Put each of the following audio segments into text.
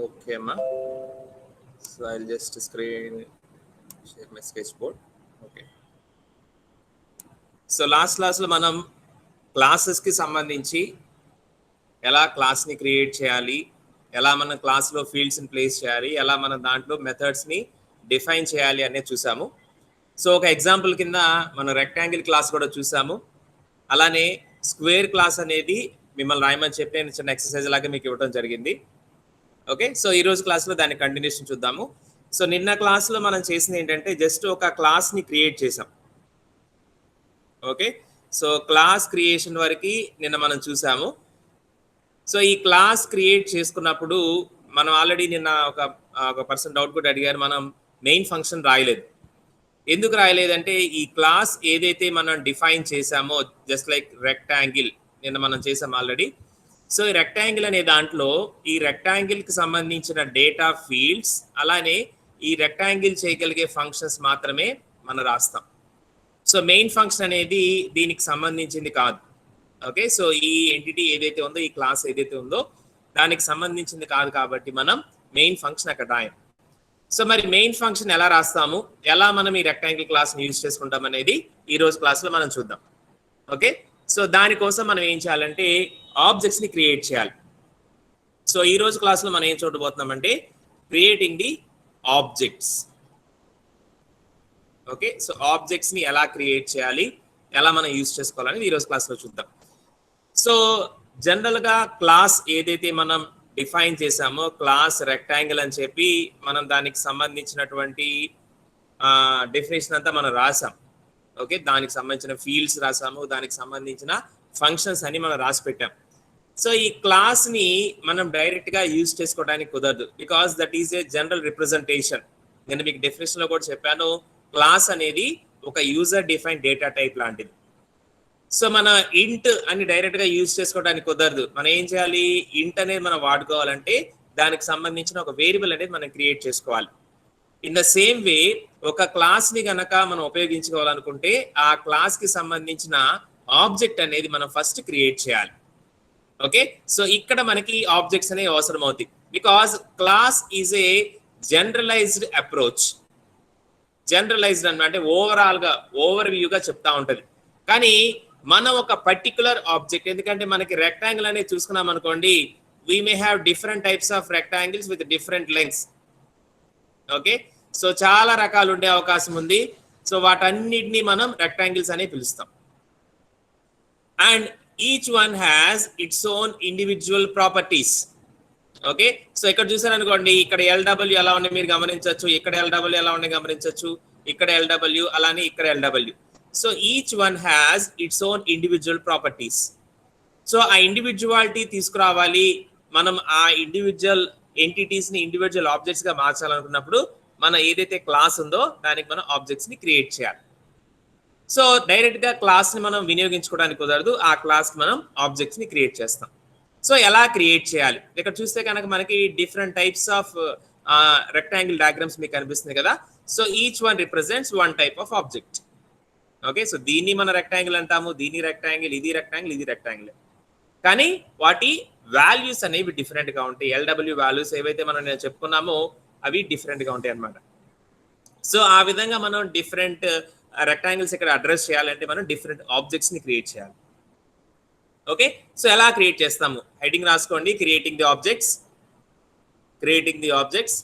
Okay, ma. So I'll just share my sketchboard. Okay. So last క్లాస్లో మనం క్లాసెస్కి సంబంధించి ఎలా క్లాస్ని క్రియేట్ చేయాలి, ఎలా మనం క్లాస్లో ఫీల్డ్స్ని ప్లేస్ చేయాలి, ఎలా మనం దాంట్లో మెథడ్స్ని డిఫైన్ చేయాలి అనేది చూసాము. సో ఒక ఎగ్జాంపుల్ కింద మనం రెక్టాంగిల్ క్లాస్ కూడా చూసాము. అలానే స్క్వేర్ క్లాస్ అనేది మిమ్మల్ని రాయమని చెప్పి నేను చిన్న ఎక్సర్సైజ్ లాగా మీకు ఇవ్వడం జరిగింది. ఓకే, సో ఈరోజు క్లాస్లో దాని కంటిన్యూషన్ చూద్దాము. సో నిన్న క్లాస్లో మనం చేసింది ఏంటంటే జస్ట్ ఒక క్లాస్ని క్రియేట్ చేసాం. ఓకే, సో క్లాస్ క్రియేషన్ వరకు నిన్న మనం చూసాము. సో ఈ క్లాస్ క్రియేట్ చేసుకున్నప్పుడు మనం ఆల్రెడీ నిన్న ఒక పర్సన్ డౌట్ కూడా అడిగారు, మనం మెయిన్ ఫంక్షన్ రాయలేదు. ఎందుకు రాయలేదంటే ఈ క్లాస్ ఏదైతే మనం డిఫైన్ చేసామో జస్ట్ లైక్ రెక్టాంగిల్ నిన్న మనం చేసాం ఆల్రెడీ. సో ఈ రెక్టాంగిల్ అనే దాంట్లో ఈ రెక్టాంగిల్కి సంబంధించిన డేటా ఫీల్డ్స్ అలానే ఈ రెక్టాంగిల్ చేయగలిగే ఫంక్షన్స్ మాత్రమే మనం రాస్తాం. సో మెయిన్ ఫంక్షన్ అనేది దీనికి సంబంధించింది కాదు. ఓకే, సో ఈ ఎంటిటీ ఏదైతే ఉందో, ఈ క్లాస్ ఏదైతే ఉందో దానికి సంబంధించింది కాదు కాబట్టి మనం మెయిన్ ఫంక్షన్ అక్కడ రాయం. సో మరి మెయిన్ ఫంక్షన్ ఎలా రాస్తాము, ఎలా మనం ఈ రెక్టాంగిల్ క్లాస్ని యూజ్ చేసుకుంటాం అనేది ఈ రోజు క్లాస్లో మనం చూద్దాం. ఓకే, సో దానికోసం మనం ఏం చేయాలంటే ఆబ్జెక్ట్స్ని క్రియేట్ చేయాలి. సో ఈ రోజు క్లాస్లో మనం ఏం చూడబోతున్నామంటే creating the objects. Okay, so ఆబ్జెక్ట్స్ని ఎలా క్రియేట్ చేయాలి, ఎలా మనం యూజ్ చేసుకోవాలని ఈరోజు క్లాస్లో చూద్దాం. సో జనరల్గా క్లాస్ ఏదైతే మనం డిఫైన్ చేసామో క్లాస్ రెక్టాంగిల్ అని చెప్పి మనం దానికి సంబంధించినటువంటి డెఫినేషన్ అంతా మనం రాసాం. ఓకే, దానికి సంబంధించిన ఫీల్డ్స్ రాసాము, దానికి సంబంధించిన ఫంక్షన్స్ అని మనం రాసి పెట్టాం. సో ఈ క్లాస్ని మనం డైరెక్ట్గా యూజ్ చేసుకోవడానికి కుదరదు, because that is a general representation. నేను మీకు డెఫినేషన్లో కూడా చెప్పాను, క్లాస్ అనేది ఒక యూజర్ డిఫైన్ డేటా టైప్ లాంటిది. సో మన ఇంట్ అని డైరెక్ట్గా యూజ్ చేసుకోవడానికి కుదరదు. మనం ఏం చేయాలి, ఇంట్ అనేది మనం వాడుకోవాలంటే దానికి సంబంధించిన ఒక వేరియబుల్ అనేది మనం క్రియేట్ చేసుకోవాలి. ఇన్ ద సేమ్ వే ఒక క్లాస్ని కనుక మనం ఉపయోగించుకోవాలనుకుంటే ఆ క్లాస్కి సంబంధించిన ఆబ్జెక్ట్ అనేది మనం ఫస్ట్ క్రియేట్ చేయాలి. ఓకే, సో ఇక్కడ మనకి ఆబ్జెక్ట్స్ అనేవి అవసరం అవుతాయి, because class is a generalized approach. Generalized అంటే ఓవరాల్గా ఓవర్ వ్యూగా చెప్తా ఉంటుంది. కానీ మనం ఒక పర్టికులర్ ఆబ్జెక్ట్, ఎందుకంటే మనకి రెక్టాంగిల్ అనేది చూసుకున్నాం అనుకోండి, we may have different types of rectangles with different lengths. Okay, so చాలా రకాలు ఉండే అవకాశం ఉంది. సో వాటన్నిటిని మనం రెక్టాంగిల్స్ అని పిలుస్తాం. And each one has its own individual properties. Okay, so ఇక్కడ చూసారనుకోండి, ఇక్కడ ఎల్డబ్ల్యూ ఎలా ఉన్నాయి మీరు గమనించవచ్చు, ఇక్కడ ఎల్డబ్ల్యూ ఎలా ఉన్నాయి గమనించవచ్చు, ఇక్కడ ఎల్డబ్ల్యూ అలానే ఇక్కడ LW. So each one has its own individual properties. So ఆ ఇండివిజువాలిటీ తీసుకురావాలి, మనం ఆ ఇండివిజువల్ ఎంటిటీస్ని ఇండివిజువల్ ఆబ్జెక్ట్స్గా మార్చాలనుకున్నప్పుడు మన ఏదైతే క్లాస్ ఉందో దానికి మనం ఆబ్జెక్ట్స్ని క్రియేట్ చేయాలి. సో డైరెక్ట్గా క్లాస్ని మనం వినియోగించుకోవడానికి కుదరదు, ఆ క్లాస్కి మనం ఆబ్జెక్ట్స్ని క్రియేట్ చేస్తాం. సో ఎలా క్రియేట్ చేయాలి, ఇక్కడ చూస్తే కనుక మనకి different types of rectangle diagrams మీకు కనిపిస్తుంది కదా. So each one represents one type of object. Okay, so దీన్ని మన రెక్టాంగిల్ అంటాము, దీన్ని రెక్టాంగిల్, ఇది రెక్టాంగిల్, ఇది రెక్టాంగిల్. కానీ వాటి వాల్యూస్ అనేవి డిఫరెంట్గా ఉంటాయి. ఎల్డబ్ల్యూ వాల్యూస్ ఏవైతే మనం చెప్పుకున్నామో అవి డిఫరెంట్గా ఉంటాయి అన్నమాట. సో ఆ విధంగా మనం డిఫరెంట్ రెక్టాంగిల్స్ ఇక్కడ అడ్రస్ చేయాలంటే మనం డిఫరెంట్ ఆబ్జెక్ట్స్ని క్రియేట్ చేయాలి. ఓకే, సో ఎలా క్రియేట్ చేస్తాము, హెడింగ్ రాసుకోండి, creating the objects. Creating the objects.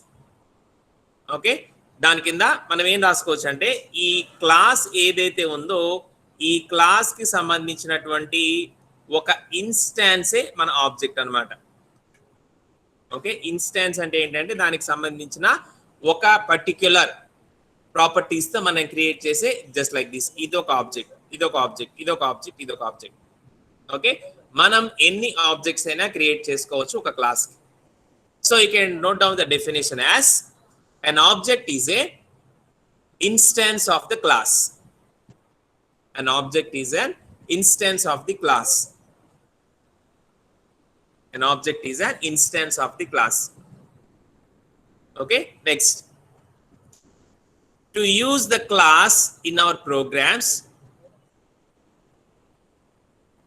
Okay, దాని కింద మనం ఏం రాసుకోవచ్చు అంటే ఈ క్లాస్ ఏదైతే ఉందో ఈ క్లాస్కి సంబంధించినటువంటి ఒక ఇన్స్టాన్సే మన ఆబ్జెక్ట్ అన్నమాట. ఓకే, ఇన్స్టాన్స్ అంటే ఏంటంటే దానికి సంబంధించిన ఒక పర్టిక్యులర్ ప్రాపర్టీస్తో మనం క్రియేట్ చేసే జస్ట్ లైక్ దిస్, ఇదొక ఆబ్జెక్ట్, ఇదొక ఆబ్జెక్ట్, ఇదొక ఆబ్జెక్ట్, ఇదొక ఆబ్జెక్ట్. ఓకే, మనం ఎన్ని ఆబ్జెక్ట్స్ అయినా క్రియేట్ చేసుకోవచ్చు ఒక క్లాస్కి. So you can note down the definition as an object is a instance of the class. An object is an instance of the class. An object is an instance of the class. Okay, next. To use the class in our programs,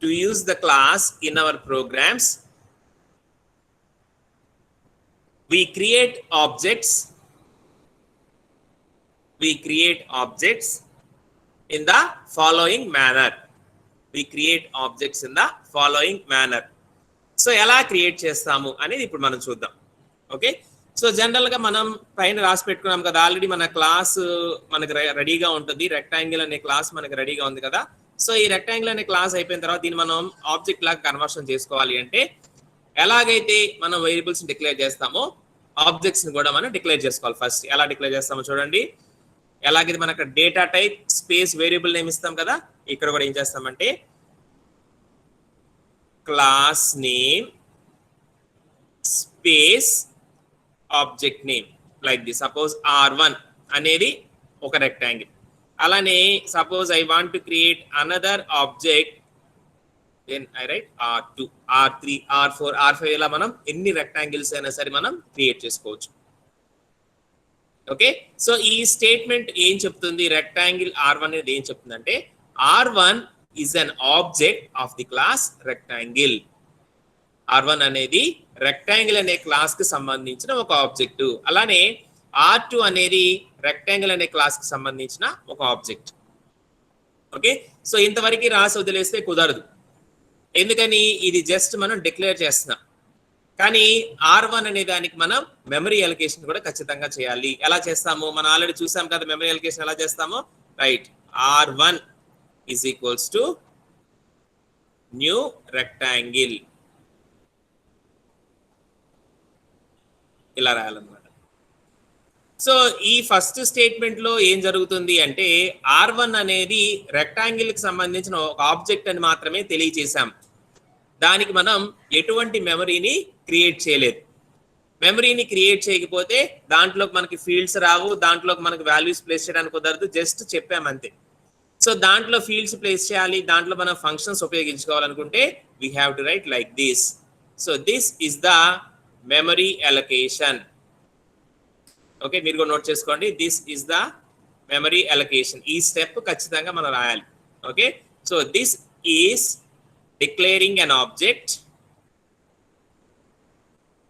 to use the class in our programs, we create objects in the following manner. So ఎలా create చేస్తాము అనేది ఇప్పుడు మనం చూద్దాం. Okay, so general గా మనం పైన రాసి పెట్టుకున్నాం కదా, ఆల్రెడీ మన క్లాస్ మనకు రెడీగా ఉంటుంది. రెక్టాంగిల్ అనే క్లాస్ మనకు రెడీగా ఉంది కదా. సో ఈ రెక్టాంగిల్ అనే క్లాస్ అయిపోయిన తర్వాత దీన్ని మనం ఆబ్జెక్ట్ లాగా కన్వర్షన్ చేసుకోవాలి అంటే ఎలాగైతే మనం వేరియబుల్స్ డిక్లేర్ చేస్తామో ఆబ్జెక్ట్స్ ని కూడా మనం డిక్లేర్ చేసుకోవాలి. ఫస్ట్ ఎలా డిక్లేర్ చేస్తామో చూడండి. ఎలాగైతే మనకు data type space variable name ఇస్తాం కదా, ఇక్కడ కూడా ఏం చేస్తామంటే class name space object name like this. Suppose R1 అనేది ఒక రెక్టాంగిల్. అలానే suppose I want to create another object, then I write R2, R3, R4, R5 ఇలా మనం ఎన్ని రెక్టాంగిల్స్ అయినా సరే మనం క్రియేట్ చేసుకోవచ్చు. ఓకే, సో ఈ స్టేట్మెంట్ ఏం చెప్తుంది, రెక్టాంగిల్ R1 అనేది ఏం చెప్తుందంటే R1 is an object of the class rectangle. R1 అనేది రెక్టాంగిల్ అనే క్లాస్ కి సంబంధించిన ఒక ఆబ్జెక్ట్. అలానే R2 అనేది రెక్టాంగిల్ అనే క్లాస్ కి సంబంధించిన ఒక ఆబ్జెక్ట్. ఓకే, సో ఇంతవరకు రాసి వదిలేస్తే కుదరదు, ఎందుకని ఇది జస్ట్ మనం డిక్లేర్ చేస్తున్నాం. కానీ R1 అనే దానికి మనం మెమరీ అలొకేషన్ కూడా ఖచ్చితంగా చేయాలి. ఎలా చేస్తాము, మనం ఆల్రెడీ చూసాం కదా మెమరీ అలొకేషన్ ఎలా చేస్తామో. Right, R1 is equals to new rectangle ఇలా రాయాలన్నమాట. సో ఈ ఫస్ట్ స్టేట్మెంట్ లో ఏం జరుగుతుంది అంటే R1 అనేది రెక్టాంగిల్ కి సంబంధించిన ఒక ఆబ్జెక్ట్ అని మాత్రమే తెలియజేశాం. దానికి మనం ఎటువంటి మెమరీని క్రియేట్ చేయలేదు. మెమరీని క్రియేట్ చేయకపోతే దాంట్లోకి మనకి ఫీల్డ్స్ రావు, దాంట్లోకి మనకి వాల్యూస్ ప్లేస్ చేయడానికి కుదరదు, జస్ట్ చెప్పామంతే. సో దాంట్లో ఫీల్డ్స్ ప్లేస్ చేయాలి, దాంట్లో మనం ఫంక్షన్స్ ఉపయోగించుకోవాలనుకుంటే we have to write like this. So this is the memory allocation. Okay, మీరు కూడా నోట్ చేసుకోండి, this is the memory allocation. ఈ స్టెప్ ఖచ్చితంగా మనం రాయాలి. Okay, so this is declaring an object.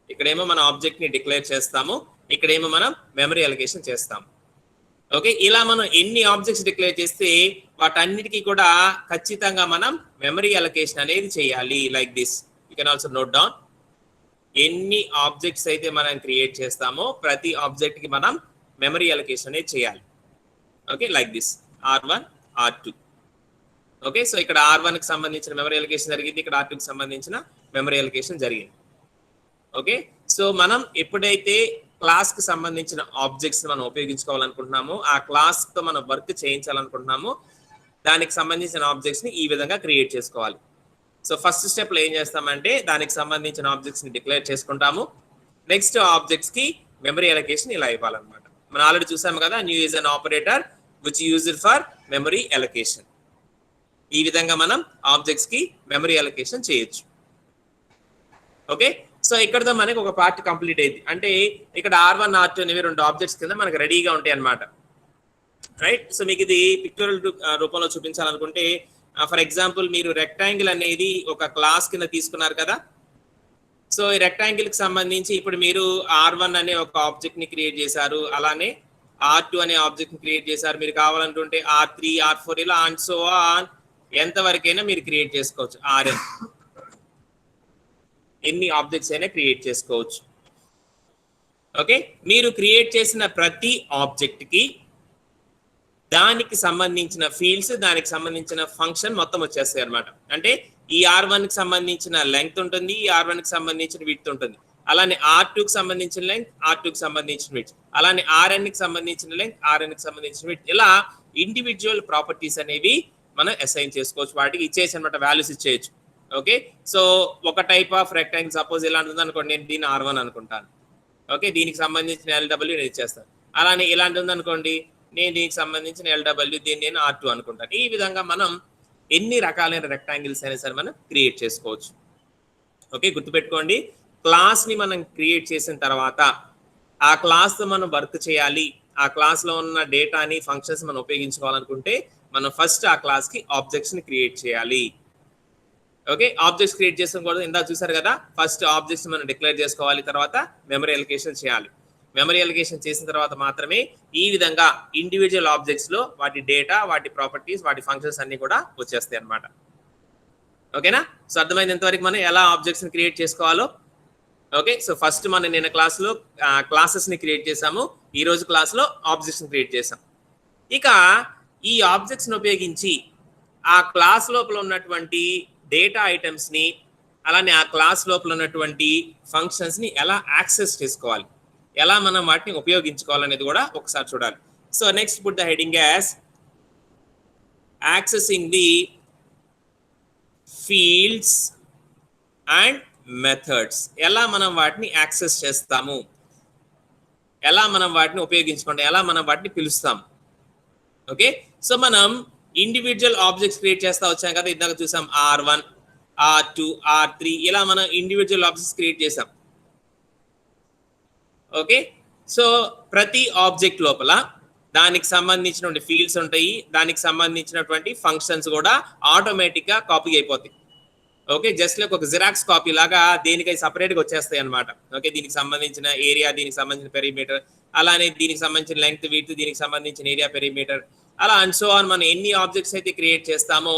ఇక్కడేమో మన ఆబ్జెక్ట్ ని డిక్లేర్ చేస్తాము, ఇక్కడేమో మనం మెమరీ అలొకేషన్ చేస్తాము. ఓకే, ఇలా మనం ఎన్ని ఆబ్జెక్ట్స్ డిక్లేర్ చేస్తే వాటన్నిటికీ కూడా ఖచ్చితంగా మనం మెమరీ అలొకేషన్ అనేది చేయాలి. Like this, you can also note down. ఎన్ని ఆబ్జెక్ట్స్ అయితే మనం క్రియేట్ చేస్తామో ప్రతి ఆబ్జెక్ట్ కి మనం మెమరీ అలొకేషన్ అనేది చేయాలి. Okay, like this R1, R2. Okay, so ఇక్కడ R1 కి సంబంధించిన మెమరీ అలొకేషన్ జరిగింది, ఇక్కడ R2 కి సంబంధించిన మెమరీ అలొకేషన్ జరిగింది. ఓకే, సో మనం ఎప్పుడైతే క్లాస్ కి సంబంధించిన ఆబ్జెక్ట్స్ మనం ఉపయోగించుకోవాలనుకుంటున్నామో, ఆ క్లాస్ తో మనం వర్క్ చేయించాలనుకుంటున్నామో, దానికి సంబంధించిన ఆబ్జెక్ట్స్ ని ఈ విధంగా క్రియేట్ చేసుకోవాలి. సో ఫస్ట్ స్టెప్ లో ఏం చేస్తామంటే దానికి సంబంధించిన ఆబ్జెక్ట్స్ ని డిక్లేర్ చేసుకుంటాము. నెక్స్ట్ ఆబ్జెక్ట్స్ కి మెమరీ అలొకేషన్ ఇలా ఇవ్వాలన్నమాట. మనం ఆల్రెడీ చూసాము కదా, new is an operator which used for memory allocation. ఈ విధంగా మనం ఆబ్జెక్ట్స్ కి మెమరీ అలొకేషన్ చేయొచ్చు. ఓకే, సో ఇక్కడతో మనకి ఒక పార్ట్ కంప్లీట్ అయింది. అంటే ఇక్కడ R1, R2 అనేవి రెండు ఆబ్జెక్ట్స్ కింద మనకు రెడీగా ఉంటాయి అన్నమాట. రైట్, సో మీకు ఇది పిక్చరల్ రూపంలో చూపించాలనుకుంటే ఫర్ ఎగ్జాంపుల్ మీరు రెక్టాంగిల్ అనేది ఒక క్లాస్ కింద తీసుకున్నారు కదా. సో ఈ రెక్టాంగిల్ కి సంబంధించి ఇప్పుడు మీరు R1 అనే ఒక ఆబ్జెక్ట్ ని క్రియేట్ చేశారు, అలానే R2 అనే ఆబ్జెక్ట్ ని క్రియేట్ చేశారు. మీరు కావాలనుకుంటే R3, R4 ఇలా అండ్ సో ఆన్ ఎంత వరకైనా మీరు క్రియేట్ చేసుకోవచ్చు. Rn ఎన్ని ఆబ్జెక్ట్స్ అయినా క్రియేట్ చేసుకోవచ్చు. ఓకే, మీరు క్రియేట్ చేసిన ప్రతి ఆబ్జెక్ట్ కి దానికి సంబంధించిన ఫీల్డ్స్, దానికి సంబంధించిన ఫంక్షన్ మొత్తం వచ్చేస్తాయి అన్నమాట. అంటే ఈ R1 కి సంబంధించిన లెంగ్త్ ఉంటుంది, ఈ R1 కి సంబంధించిన విడ్త్ ఉంటుంది, అలానే R2 కి సంబంధించిన లెంగ్త్, R2 కి సంబంధించిన విడ్త్, అలానే Rn కి సంబంధించిన లెంగ్త్, Rn కి సంబంధించిన విడ్త్, ఇలా ఇండివిజువల్ ప్రాపర్టీస్ అనేవి మనం అసైన్ చేసుకోవచ్చు. వాటికి ఇచ్చేసి అన్నమాట, వాల్యూస్ ఇచ్చేయచ్చు. ఓకే, సో ఒక టైప్ ఆఫ్ రెక్టాంగిల్ సపోజ్ ఇలా ఉంటుంది అనుకోండి, నేను దీన్ని R1 అనుకుంటాను. ఓకే, దీనికి సంబంధించిన LW నేను ఇచ్చేస్తాను. అలానే ఇలాంటి ఉంది అనుకోండి, నేను దీనికి సంబంధించిన LW, దీన్ని నేను R2 అనుకుంటాను. ఈ విధంగా మనం ఎన్ని రకాలైన రెక్టాంగిల్స్ అయినా సరే మనం క్రియేట్ చేసుకోవచ్చు. ఓకే, గుర్తుపెట్టుకోండి, క్లాస్ ని మనం క్రియేట్ చేసిన తర్వాత ఆ క్లాస్ తో మనం వర్క్ చేయాలి, ఆ క్లాస్ లో ఉన్న డేటాని ఫంక్షన్స్ మనం ఉపయోగించుకోవాలనుకుంటే మనం ఫస్ట్ ఆ క్లాస్ కి ఆబ్జెక్ట్స్ ని క్రియేట్ చేయాలి. ఓకే, ఆబ్జెక్ట్స్ క్రియేట్ చేసాం కూడా ఇందాక చూసారు కదా, ఫస్ట్ ఆబ్జెక్ట్స్ మనం డిక్లేర్ చేసుకోవాలి, తర్వాత మెమరీ అలొకేషన్ చేయాలి. మెమరీ అలొకేషన్ చేసిన తర్వాత మాత్రమే ఈ విధంగా ఇండివిజువల్ ఆబ్జెక్ట్స్ లో వాటి డేటా, వాటి ప్రాపర్టీస్, వాటి ఫంక్షన్స్ అన్ని కూడా వచ్చేస్తాయి అన్నమాట. ఓకేనా? సో అర్థమైంది ఎంతవరకు మనం ఎలా ఆబ్జెక్ట్స్ ని క్రియేట్ చేసుకోవాలో. ఓకే, సో ఫస్ట్ మనం నిన్న క్లాస్లో క్లాసెస్ ని క్రియేట్ చేసాము, ఈ రోజు క్లాస్లో ఆబ్జెక్ట్స్ ని క్రియేట్ చేసాం. ఇక ఈ ఆబ్జెక్ట్స్ ని ఉపయోగించి ఆ క్లాస్ లోపల ఉన్నటువంటి డేటా ఐటమ్స్ ని, అలానే ఆ క్లాస్ లోపల ఉన్నటువంటి ఫంక్షన్స్ ని ఎలా యాక్సెస్ చేసుకోవాలి, ఎలా మనం వాటిని ఉపయోగించుకోవాలనేది కూడా ఒకసారి చూడాలి. So next put the heading as accessing the fields and methods. ఎలా మనం వాటిని యాక్సెస్ చేస్తాము, ఎలా మనం వాటిని ఉపయోగించుకుంటాం, ఎలా మనం వాటిని పిలుస్తాం. ఓకే, సో మనం ఇండివిజువల్ ఆబ్జెక్ట్స్ క్రియేట్ చేస్తా వచ్చాం కదా, ఇందాక చూసాం R1, R2, R3, ఇలా మనం ఇండివిజువల్ ఆబ్జెక్ట్స్ క్రియేట్ చేసాం. ఓకే, సో ప్రతి ఆబ్జెక్ట్ లోపల దానికి సంబంధించినటువంటి ఫీల్డ్స్ ఉంటాయి, దానికి సంబంధించినటువంటి ఫంక్షన్స్ కూడా ఆటోమేటిక్ గా కాపీ అయిపోతాయి. ఓకే, జస్ట్ లైక్ ఒక జిరాక్స్ కాపీ లాగా దేనికై సపరేట్గా వచ్చేస్తాయి అనమాట. ఓకే, దీనికి సంబంధించిన ఏరియా, దీనికి సంబంధించిన పెరిమీటర్, అలానే దీనికి సంబంధించిన లెంగ్త్, విడ్త్, దీనికి సంబంధించిన ఏరియా, పెరిమీటర్, అలా అండ్ సో ఆన్. మనం ఎన్ని ఆబ్జెక్ట్స్ అయితే క్రియేట్ చేస్తామో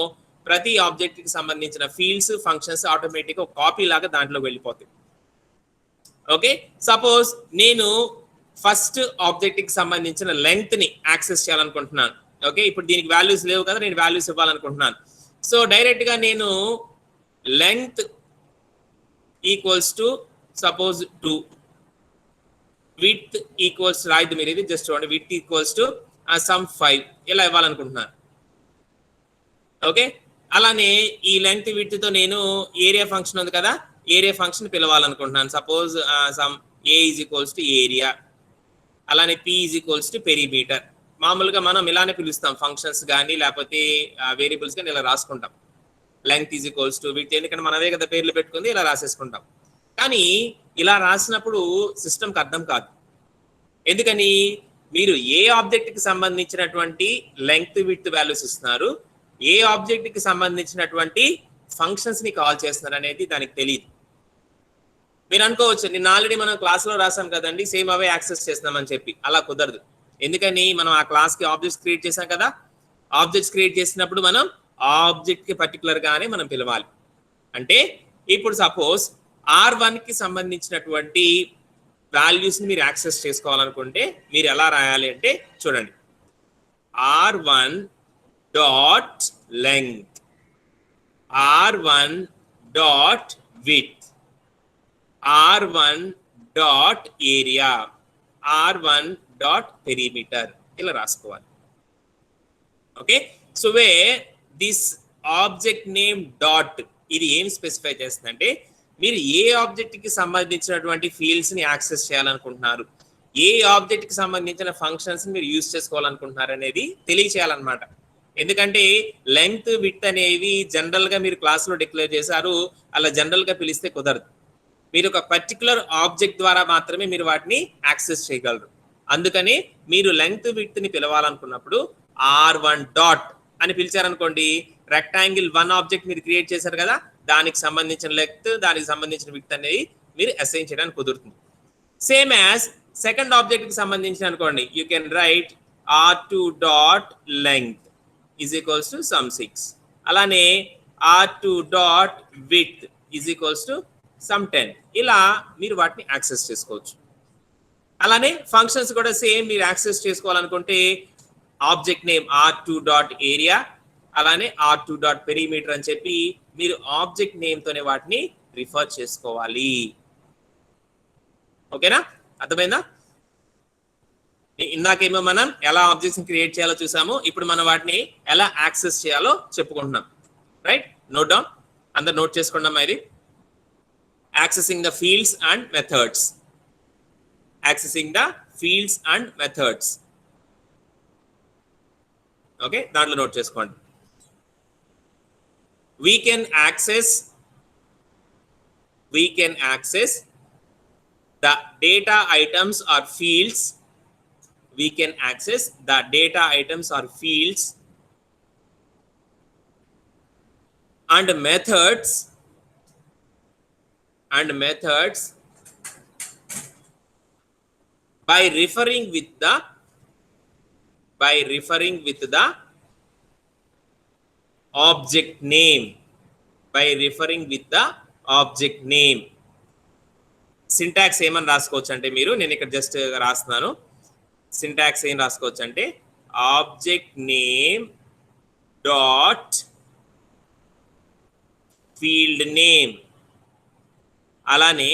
ప్రతి ఆబ్జెక్ట్ కి సంబంధించిన ఫీల్డ్స్, ఫంక్షన్స్ ఆటోమేటిక్ ఒక కాపీ లాగా దాంట్లో వెళ్ళిపోతాయి. ఓకే, సపోజ్ నేను ఫస్ట్ ఆబ్జెక్ట్ కి సంబంధించిన లెంగ్త్ ని యాక్సెస్ చేయాలనుకుంటున్నాను. ఓకే, ఇప్పుడు దీనికి వాల్యూస్ లేవు కదా, నేను వాల్యూస్ ఇవ్వాలనుకుంటున్నాను. సో డైరెక్ట్ గా నేను length equals to suppose 2, width equals to రాయిద్దు మీరు, ఇది జస్ట్ చూడండి, width equals to some 5 ఇలా ఇవ్వాలనుకుంటున్నాను. ఓకే, అలానే ఈ లెంగ్త్ విడ్త్ తో నేను ఏరియా ఫంక్షన్ ఉంది కదా, ఏరియా ఫంక్షన్ పిలవాలనుకుంటున్నాను. Suppose some a is equals to area, అలానే p is equals to perimeter. మామూలుగా మనం ఇలానే పిలుస్తాం ఫంక్షన్స్ కానీ లేకపోతే వేరియబుల్స్ కానీ ఇలా రాసుకుంటాం. Length is equals to width, ఎందుకంటే మనమే కదా పేర్లు పెట్టుకుంది, ఇలా రాసేసుకుంటాం. కానీ ఇలా రాసినప్పుడు సిస్టమ్కి అర్థం కాదు. ఎందుకని? మీరు ఏ ఆబ్జెక్ట్ కి సంబంధించినటువంటి లెంగ్త్, విడ్త్ వాల్యూస్ ఇస్తున్నారు, ఏ ఆబ్జెక్ట్ కి సంబంధించినటువంటి ఫంక్షన్స్ ని కాల్ చేస్తున్నారు అనేది దానికి తెలియదు. మీరు అనుకోవచ్చు, నిన్న ఆల్రెడీ మనం క్లాస్ లో రాసాం కదండి, సేమ్ అవే యాక్సెస్ చేస్తున్నామని చెప్పి. అలా కుదరదు. ఎందుకని? మనం ఆ క్లాస్ కి ఆబ్జెక్ట్స్ క్రియేట్ చేసాం కదా, ఆబ్జెక్ట్స్ క్రియేట్ చేసినప్పుడు మనం ఆబ్జెక్ట్ కి పర్టికులర్ గానే మనం పిలవాలి. అంటే ఇప్పుడు సపోజ్ R1 కి సంబంధించినటువంటి వాల్యూస్ ని మీరు యాక్సెస్ చేసుకోవాలనుకుంటే మీరు ఎలా రాయాలి అంటే చూడండి, R1 dot length, R1 dot width, R1 dot area, R1 dot perimeter, ఇలా రాసుకోవాలి. Okay, so way this object name dot ఇది ఏం స్పెసిఫై చేస్తుందంటే మీరు ఏ ఆబ్జెక్ట్ కి సంబంధించినటువంటి ఫీల్డ్స్ ని యాక్సెస్ చేయాలనుకుంటున్నారు, ఏ ఆబ్జెక్ట్ కి సంబంధించిన ఫంక్షన్స్ మీరు యూజ్ చేసుకోవాలనుకుంటున్నారు అనేది తెలియచేయాలన్నమాట. ఎందుకంటే లెంగ్త్, విడ్త్ అనేవి జనరల్ గా మీరు క్లాస్ లో డిక్లేర్ చేశారు, అలా జనరల్ గా పిలిస్తే కుదరదు. మీరు ఒక పర్టికులర్ ఆబ్జెక్ట్ ద్వారా మాత్రమే మీరు వాటిని యాక్సెస్ చేయగలరు. అందుకని మీరు లెంగ్త్, విడ్త్ ని పిలవాలనుకున్నప్పుడు R1 డాట్ అని పిలిచారనుకోండి, రెక్టాంగిల్ 1 ఆబ్జెక్ట్ మీరు క్రియేట్ చేశారు కదా, దానికి సంబంధించిన లెంగ్త్, దానికి సంబంధించిన విడ్త్ అనేది మీరు అసైన్ చేయడానికి కుదురుతుంది. సేమ్ యాజ్ సెకండ్ ఆబ్జెక్ట్ కి సంబంధించిన అనుకోండి, you can write R2 dot length is equals to some 6, అలానే R2 dot width is equals to some 10, ఇలా మీరు వాటిని యాక్సెస్ చేసుకోవచ్చు. అలానే ఫంక్షన్స్ కూడా సేమ్ మీరు యాక్సెస్ చేసుకోవాలనుకుంటే object name R2 dot area, అలానే R2 డాట్ పెరిమీటర్ అని చెప్పి మీరు ఆబ్జెక్ట్ నేమ్ తోనే వాటిని రిఫర్ చేసుకోవాలి. ఓకేనా, అర్థమైందా? ఇందాకేమో మనం ఎలా ఆబ్జెక్ట్స్ క్రియేట్ చేయాలో చూసాము, ఇప్పుడు మనం వాటిని ఎలా యాక్సెస్ చేయాలో చెప్పుకుంటున్నాం. రైట్, నోట్ డౌన్, అందరు నోట్ చేసుకున్నాం. ఇది accessing the fields and methods, accessing the fields and methods. Okay, దాంట్లో నోట్ చేసుకోండి. We can access the data items or fields. We can access the data items or fields and methods by referring with the object name. Syntax ఏమని రాసుకోవచ్చు అంటే మీరు, నేను ఇక్కడ just రాస్తున్నాను. Syntax ఏం రాసుకోవచ్చు అంటే object name dot field name. అలానే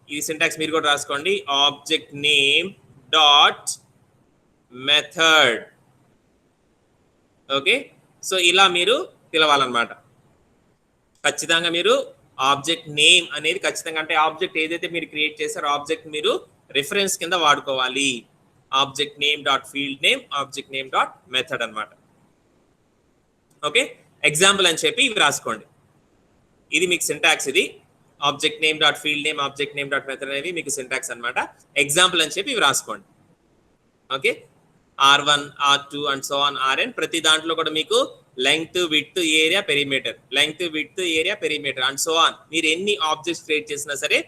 ఇది సింటాక్స్ మీరు కూడా రాసుకోండి, object name dot method. Okay, so ఇలా మీరు పిలవాలన్నమాట. ఖచ్చితంగా మీరు ఆబ్జెక్ట్ నేమ్ అనేది ఖచ్చితంగా, అంటే ఆబ్జెక్ట్ ఏదైతే మీరు క్రియేట్ చేశారో ఆబ్జెక్ట్ మీరు రిఫరెన్స్ కింద వాడుకోవాలి. Object name dot field name, object name dot method అన్నమాట. ఓకే, ఎగ్జాంపుల్ అని చెప్పి ఇవి రాసుకోండి. ఇది మీకు సింటాక్స్. ఇది object name dot field name, object name dot method అనేది మీకు సింటాక్స్ అన్నమాట. ఎగ్జాంపుల్ అని చెప్పి ఇవి రాసుకోండి. Okay, R1, R2 and so on Rn. ప్రతి దాంట్లో కూడా మీకు length, width, area, perimeter, length, width, area, perimeter and so on. మీరు ఎన్ని ఆబ్జెక్ట్స్ క్రియేట్ చేసినా సరే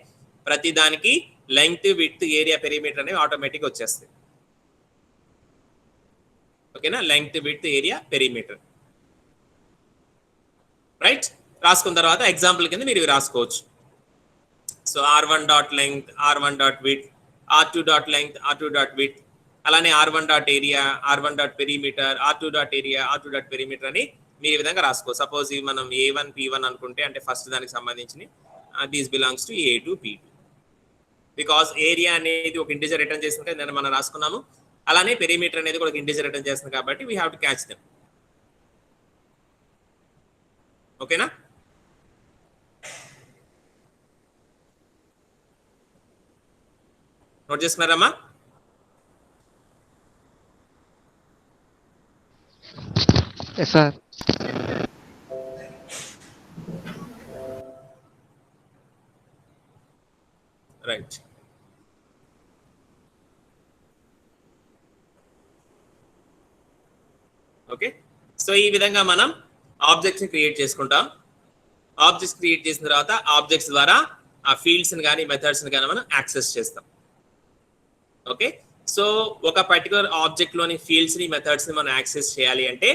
ప్రతి దానికి లెంగ్త్, విడ్త్, ఏరియా, పెరిమీటర్ అనేవి ఆటోమేటిక్గా వచ్చేస్తాయి. ఓకేనా, length, width, area, perimeter. Right, రాసుకున్న తర్వాత ఎగ్జాంపుల్ కింద మీరు ఇవి రాసుకోవచ్చు. So R1 dot length, R1 dot width, R2 dot length, R2 dot width, అలానే R1 dot area, R1 dot perimeter, R2 dot area, R2 dot perimeter అని మీరు ఈ విధంగా రాసుకో. సపోజ్ ఇవి మనం A1 P1 అనుకుంటే, అంటే ఫస్ట్ దానికి సంబంధించి this belongs to A2 P2, because area అనేది ఒక ఇంటిజర్ రిటర్న్ చేస్తుంది నేను మనం రాసుకున్నాము. అలానే పెరిమీటర్ అనేది కూడా ఒక ఇంటిజర్ రిటర్న్ చేస్తుంది కాబట్టి we have to catch them. ఓకేనా, నోట్ చేసుకున్నారమ్మా? Yes, sir. Right, okay. So ఈ విధంగా మనం ఆబ్జెక్ట్స్ క్రియేట్ చేసుకుంటాం. ఆబ్జెక్ట్స్ క్రియేట్ చేసిన తర్వాత ఆబ్జెక్ట్స్ ద్వారా ఆ ఫీల్డ్స్ని కానీ మెథడ్స్ని కానీ మనం యాక్సెస్ చేస్తాం. ఓకే, సో ఒక పర్టికులర్ ఆబ్జెక్ట్లోని ఫీల్డ్స్ని, మెథడ్స్ని మనం యాక్సెస్ చేయాలి అంటే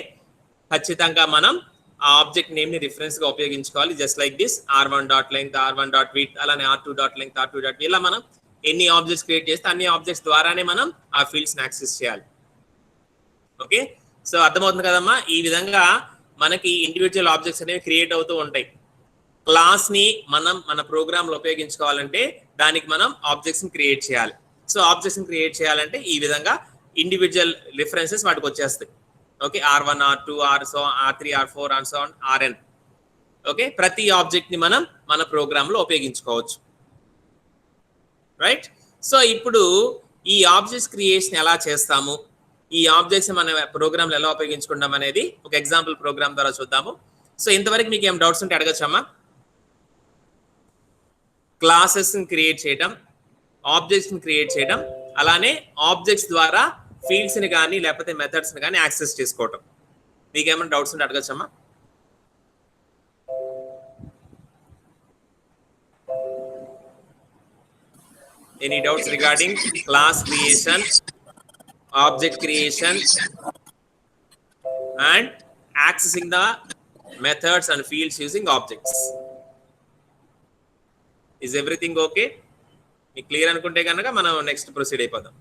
ఖచ్చితంగా మనం ఆ ఆబ్జెక్ట్ నేమ్ని రిఫరెన్స్గా ఉపయోగించుకోవాలి. Just like this R1 dot length, R1 dot width, అలానే R2 dot length, R2 dot, ఇలా మనం ఎన్ని ఆబ్జెక్ట్స్ క్రియేట్ చేస్తే అన్ని ఆబ్జెక్ట్స్ ద్వారానే మనం ఆ ఫీల్డ్స్ని యాక్సెస్ చేయాలి. ఓకే, సో అర్థమవుతుంది కదమ్మా? ఈ విధంగా మనకి ఇండివిజువల్ ఆబ్జెక్ట్స్ అనేవి క్రియేట్ అవుతూ ఉంటాయి. క్లాస్ని మనం మన ప్రోగ్రాంలో ఉపయోగించుకోవాలంటే దానికి మనం ఆబ్జెక్ట్స్ని క్రియేట్ చేయాలి. సో ఆబ్జెక్ట్స్ని క్రియేట్ చేయాలంటే ఈ విధంగా ఇండివిజువల్ రిఫరెన్సెస్ వాటికి వచ్చేస్తాయి. Okay, R1, R2, R3, R4 and so on Rn. Okay, ప్రతి ఆబ్జెక్ట్ ని మనం మన ప్రోగ్రామ్ లో ఉపయోగించుకోవచ్చు. రైట్, సో ఇప్పుడు ఈ ఆబ్జెక్ట్స్ క్రియేషన్ ఎలా చేస్తాము, ఈ ఆబ్జెక్ట్స్ మన ప్రోగ్రామ్ లో ఎలా ఉపయోగించుకుంటాం అనేది ఒక ఎగ్జాంపుల్ ప్రోగ్రామ్ ద్వారా చూద్దాము. సో ఇంతవరకు మీకు ఏం డౌట్స్ ఉంటే అడగచ్చమ్మా? క్లాసెస్ ని క్రియేట్ చేయడం, ఆబ్జెక్ట్స్ ని క్రియేట్ చేయడం, అలానే ఆబ్జెక్ట్స్ ద్వారా ఫీల్డ్స్ ని కానీ లేకపోతే మెథడ్స్ ని కానీ యాక్సెస్ చేసుకోవటం. మీకు ఏమైనా డౌట్స్ ఉంటే అడగచ్చమ్మా? Any doubts regarding class creation, object creation and accessing the methods and fields using objects? Is everything okay? మీకు క్లియర్ అనుకుంటే కనుక మనం నెక్స్ట్ ప్రొసీడ్ అయిపోదాం.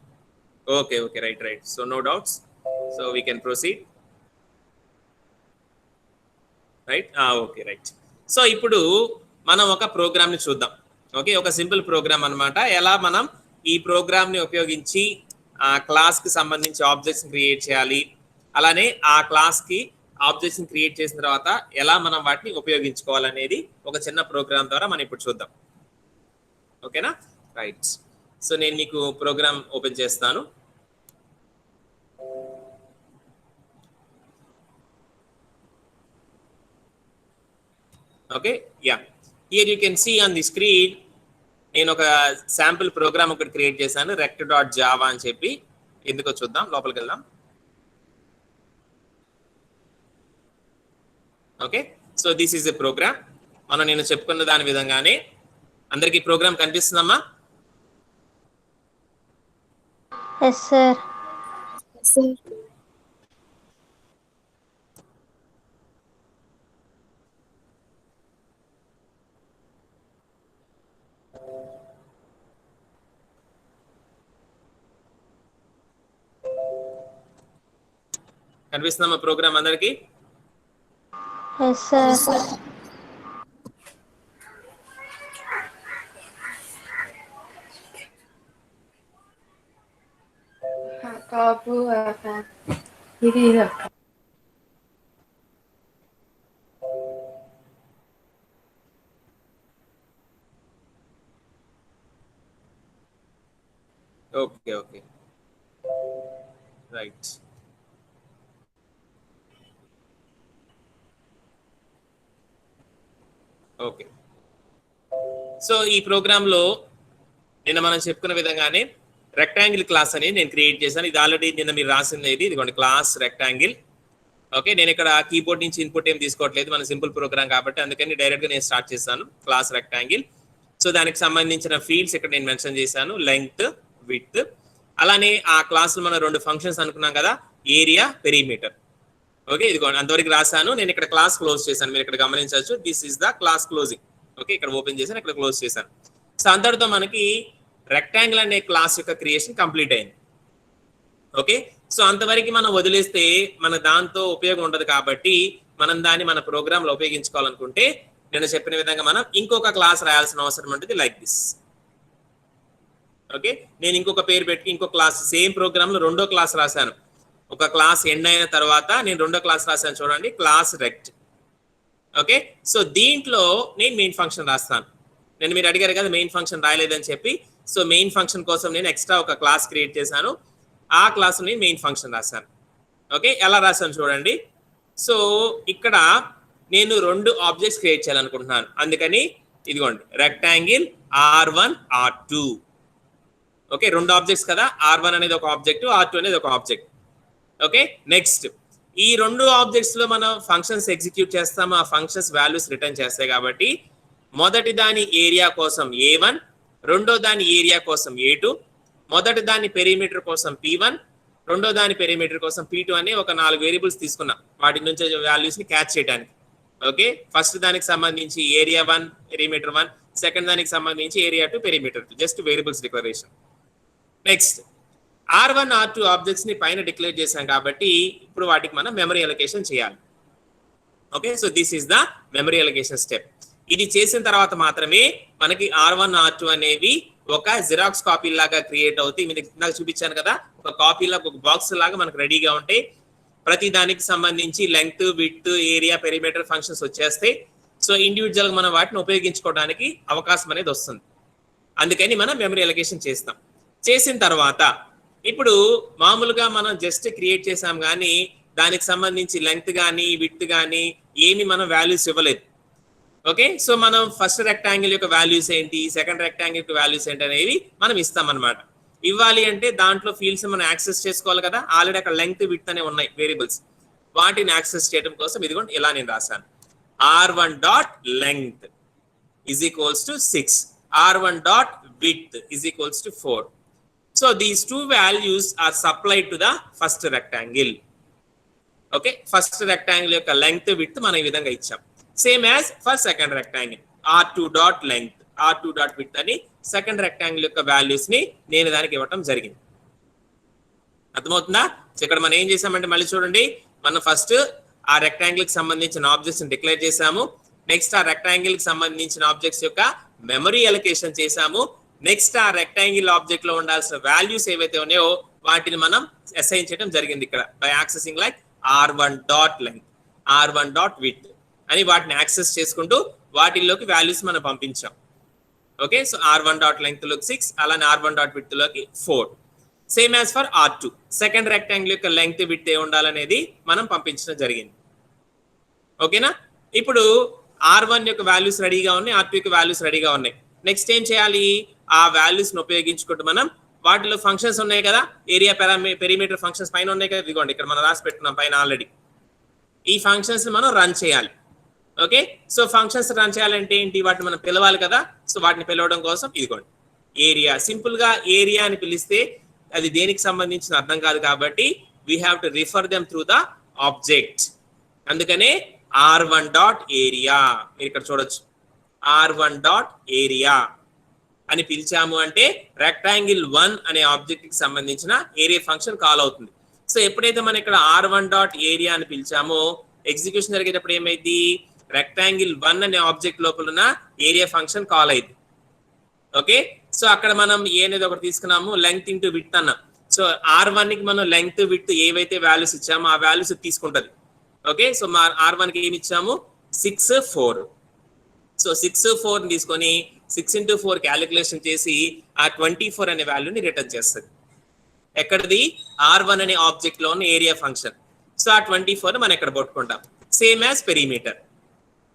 Okay, okay, right, right. So no doubts, so we can proceed. Right, okay, right. So ఇప్పుడు మనం ఒక ప్రోగ్రామ్ని చూద్దాం. ఓకే, ఒక సింపుల్ ప్రోగ్రామ్ అన్నమాట. ఎలా మనం ఈ ప్రోగ్రామ్ని ఉపయోగించి ఆ క్లాస్కి సంబంధించి ఆబ్జెక్ట్స్ని క్రియేట్ చేయాలి, అలానే ఆ క్లాస్కి ఆబ్జెక్ట్స్ని క్రియేట్ చేసిన తర్వాత ఎలా మనం వాటిని ఉపయోగించుకోవాలనేది ఒక చిన్న ప్రోగ్రామ్ ద్వారా మనం ఇప్పుడు చూద్దాం. ఓకేనా, రైట్. సో నేను మీకు ప్రోగ్రామ్ ఓపెన్ చేస్తాను. Okay, ya, here you can see on the screen నేను ఒక శాంపుల్ ప్రోగ్రామ్ ఒకటి క్రియేట్ చేశాను, rect.java అని చెప్పి. ఎందుకో చూద్దాం, లోపలికి వెళ్దాం. Okay, so this is a program. నేను చెప్పుకున్న దాని విధంగానే అందరికీ ప్రోగ్రామ్ కనిపిస్తుందమ్మా? Yes, sir. కనిపిస్తుందమ్మా ప్రోగ్రామ్ అందరికీ? Yes, sir. Okay right. Okay, so ఈ ప్రోగ్రామ్ లో నిన్న మనం చెప్పుకున్న విధంగానే రెక్టాంగిల్ క్లాస్ అని నేను క్రియేట్ చేశాను. ఇది ఆల్రెడీ నిన్న మీరు రాసింది ఇదిగోండి, క్లాస్ రెక్టాంగిల్. ఓకే, నేను ఇక్కడ కీబోర్డ్ నుంచి ఇన్పుట్ ఏం తీసుకోవట్లేదు, మన సింపుల్ ప్రోగ్రామ్ కాబట్టి అందుకని డైరెక్ట్ గా నేను స్టార్ట్ చేశాను క్లాస్ రెక్టాంగిల్. సో దానికి సంబంధించిన ఫీల్డ్స్ ఇక్కడ నేను మెన్షన్ చేశాను, లెంగ్త్, విడ్త్. అలానే ఆ క్లాస్ లో మనం 2 ఫంక్షన్స్ అనుకున్నాం కదా, ఏరియా, పెరిమీటర్. ఓకే, ఇదిగోండి అంతవరకు రాశాను. నేను ఇక్కడ క్లాస్ క్లోజ్ చేశాను, మీరు ఇక్కడ గమనించవచ్చు. This is the class closing. Okay, ఇక్కడ ఓపెన్ చేశాను, ఇక్కడ క్లోజ్ చేశాను. సో అంతటితో మనకి రెక్టాంగిల్ అనే క్లాస్ యొక్క క్రియేషన్ కంప్లీట్ అయింది. ఓకే, సో అంతవరకు మనం వదిలేస్తే మన దాంతో ఉపయోగం ఉండదు కాబట్టి మనం దాన్ని మన ప్రోగ్రామ్ లో ఉపయోగించుకోవాలనుకుంటే నేను చెప్పిన విధంగా మనం ఇంకొక క్లాస్ రాయాల్సిన అవసరం ఉంటుంది, లైక్ దిస్. ఓకే, నేను ఇంకొక పేరు పెట్టి ఇంకో క్లాస్ సేమ్ ప్రోగ్రామ్ లో 2వ క్లాస్ రాశాను. ఒక క్లాస్ ఎండ్ అయిన తర్వాత నేను 2వ క్లాస్ రాశాను, చూడండి, క్లాస్ రెక్ట్. ఓకే, సో దీంట్లో నేను మెయిన్ ఫంక్షన్ రాస్తాను. మీరు అడిగారు కదా మెయిన్ ఫంక్షన్ రాయలేదని చెప్పి. సో మెయిన్ ఫంక్షన్ కోసం నేను ఎక్స్ట్రా ఒక క్లాస్ క్రియేట్ చేశాను. ఆ క్లాస్ నేను మెయిన్ ఫంక్షన్ రాశాను. ఓకే, ఎలా రాశాను చూడండి. సో ఇక్కడ నేను 2 ఆబ్జెక్ట్స్ క్రియేట్ చేయాలనుకుంటున్నాను. అందుకని ఇదిగోండి, rectangle R1 R2. Okay, 2 objects కదా, R1 అనేది ఒక ఆబ్జెక్ట్, R2 అనేది ఒక ఆబ్జెక్ట్. ఓకే, నెక్స్ట్ ఈ 2 ఆబ్జెక్ట్స్ లో మనం ఫంక్షన్స్ ఎగ్జిక్యూట్ చేస్తాము, ఆ ఫంక్షన్స్ వాల్యూస్ రిటర్న్ చేస్తాయి కాబట్టి మొదటి దాని ఏరియా కోసం A1, రెండో దాని ఏరియా కోసం A2, మొదటి దాని పెరిమీటర్ కోసం P1, రెండో దాని పెరిమీటర్ కోసం P2 అని ఒక 4 వేరియబుల్స్ తీసుకున్నాం వాటి నుంచి వాల్యూస్ ని క్యాచ్ చేయడానికి. ఓకే, ఫస్ట్ దానికి సంబంధించి ఏరియా 1 పెరిమీటర్ 1, సెకండ్ దానికి సంబంధించి area 2 perimeter 2, just variables declaration. Next R1 R2 objects ని పైన డిక్లేర్ చేశాం కాబట్టి ఇప్పుడు వాటికి మనం మెమరీ అలొకేషన్ చేయాలి. Okay, so this is the memory allocation step. ఇది చేసిన తర్వాత మాత్రమే మనకి R1 R2 అనేవి ఒక జిరాక్స్ కాపీ లాగా క్రియేట్ అవుతాయి. మీకు నాకు చూపించాను కదా, ఒక కాపీ లాగా, ఒక బాక్స్ లాగా మనకు రెడీగా ఉంటాయి. ప్రతి దానికి సంబంధించి length, width, area, perimeter functions వచ్చేస్తాయి. సో ఇండివిజువల్ గా మనం వాటిని ఉపయోగించుకోవడానికి అవకాశం అనేది వస్తుంది. అందుకని మనం మెమరీ అలొకేషన్ చేస్తాం. చేసిన తర్వాత ఇప్పుడు మామూలుగా మనం జస్ట్ క్రియేట్ చేసాం కానీ దానికి సంబంధించి లెంగ్త్ కానీ విడ్త్ కానీ ఏమి మనం వాల్యూస్ ఇవ్వలేదు. ఓకే, సో మనం ఫస్ట్ రెక్టాంగిల్ యొక్క వాల్యూస్ ఏంటి, సెకండ్ రెక్టాంగిల్ యొక్క వాల్యూస్ ఏంటి అనేవి మనం ఇస్తాం అనమాట. ఇవ్వాలి అంటే దాంట్లో ఫీల్డ్స్ మనం యాక్సెస్ చేసుకోవాలి కదా, ఆల్రెడీ అక్కడ లెంగ్త్ విడ్త్ అనే ఉన్నాయి వేరియబుల్స్, వాటిని యాక్సెస్ చేయడం కోసం ఇదిగోండి ఇలా నేను రాశాను, R1 dot length is equals to 6, R1 dot width is equals to 4. So these 2 values are supplied to the first rectangle. Okay, first rectangle యొక్క length width మనం ఈ విధంగా ఇచ్చాం. Same as for second rectangle, R2 dot length, R2 dot width అని second rectangle యొక్క values ని నేను దానికి ఇవ్వటం జరిగింది. అర్థమవుతుందా? ఇక్కడ మనం ఏం చేసామంటే మళ్ళీ చూడండి, మనం ఫస్ట్ ఆ రెక్టాంగిల్ కి సంబంధించిన ఆబ్జెక్ట్స్ ని డిక్లేర్ చేసాము. నెక్స్ట్ ఆ రెక్టాంగిల్ కి సంబంధించిన ఆబ్జెక్ట్స్ యొక్క మెమరీ అలొకేషన్ చేసాము. నెక్స్ట్ ఆ రెక్టాంగిల్ ఆబ్జెక్ట్ లో ఉండాల్సిన వాల్యూస్ ఏవైతే ఉన్నాయో వాటిని మనం అసైన్ చేయడం జరిగింది ఇక్కడ by accessing like R1 dot length, R1 dot width అని వాటిని యాక్సెస్ చేసుకుంటూ వాటిల్లోకి వాల్యూస్ మనం పంపించాం. Okay, so R1 dot length లోకి 6, అలానే R1 డాట్ విడ్త్ లోకి 4. Same as for R2, second rectangle యొక్క లెంగ్త్ విడ్త్ ఏ ఉండాలనేది మనం పంపించడం జరిగింది. ఓకేనా? ఇప్పుడు R1 యొక్క వాల్యూస్ రెడీగా ఉన్నాయి, R2 యొక్క వాల్యూస్ రెడీగా ఉన్నాయి. నెక్స్ట్ ఏం చేయాలి, ఆ వాల్యూస్ ని ఉపయోగించుకుంటూ మనం వాటిలో ఫంక్షన్స్ ఉన్నాయి కదా, ఏరియా, పెరిమీటర్ ఫంక్షన్స్ పైన ఉన్నాయి కదా, ఇదిగోండి ఇక్కడ మనం రాసి పెట్టుకున్నాం పైన ఆల్రెడీ. ఈ ఫంక్షన్స్ మనం రన్ చేయాలి. ఓకే, సో ఫంక్షన్స్ రన్ చేయాలంటే ఏంటి, వాటిని మనం పిలవాలి కదా. సో వాటిని పిలవడం కోసం ఇదిగోండి ఏరియా. సింపుల్ గా ఏరియా అని పిలిస్తే అది దేనికి సంబంధించిన అర్థం కాదు కాబట్టి we have to refer them through the object. అందుకనే r1 డాట్ ఏరియా మీరు ఇక్కడ చూడొచ్చు, r1 డాట్ ఏరియా అని పిలిచాము అంటే రెక్టాంగిల్ 1 అనే ఆబ్జెక్ట్ కి సంబంధించిన ఏరియా ఫంక్షన్ కాల్ అవుతుంది. సో ఎప్పుడైతే మనం ఇక్కడ r1 డాట్ ఏరియా అని పిలిచామో ఎగ్జిక్యూషన్ జరిగేటప్పుడు ఏమైంది, రెక్టాంగిల్ 1 అనే ఆబ్జెక్ట్ లోపల ఉన్న ఏరియా ఫంక్షన్ కాల్ అయింది. ఓకే, సో అక్కడ మనం ఏ అనేది ఒకటి తీసుకున్నాము, లెంగ్త్ ఇంటూ విడ్త్ అన్నాం. సో r1 కి మనం లెంగ్త్ విడ్త్ ఏవైతే వాల్యూస్ ఇచ్చామో ఆ వాల్యూస్ తీసుకుంటది. ఓకే, సో మా r1 కి ఏమి ఇచ్చాము 6 4. సో 6 4 తీసుకొని 6 into 4 క్యాలిక్యులేషన్ చేసి ఆ 24 అనే వాల్యూని రిటర్న్ చేస్తుంది. ఎక్కడిది, r1 అనే ఆబ్జెక్ట్ లో ఉన్న ఏరియా ఫంక్షన్. సో ఆ 24 మనం ఇక్కడ పట్టుకుంటాం. Same as perimeter.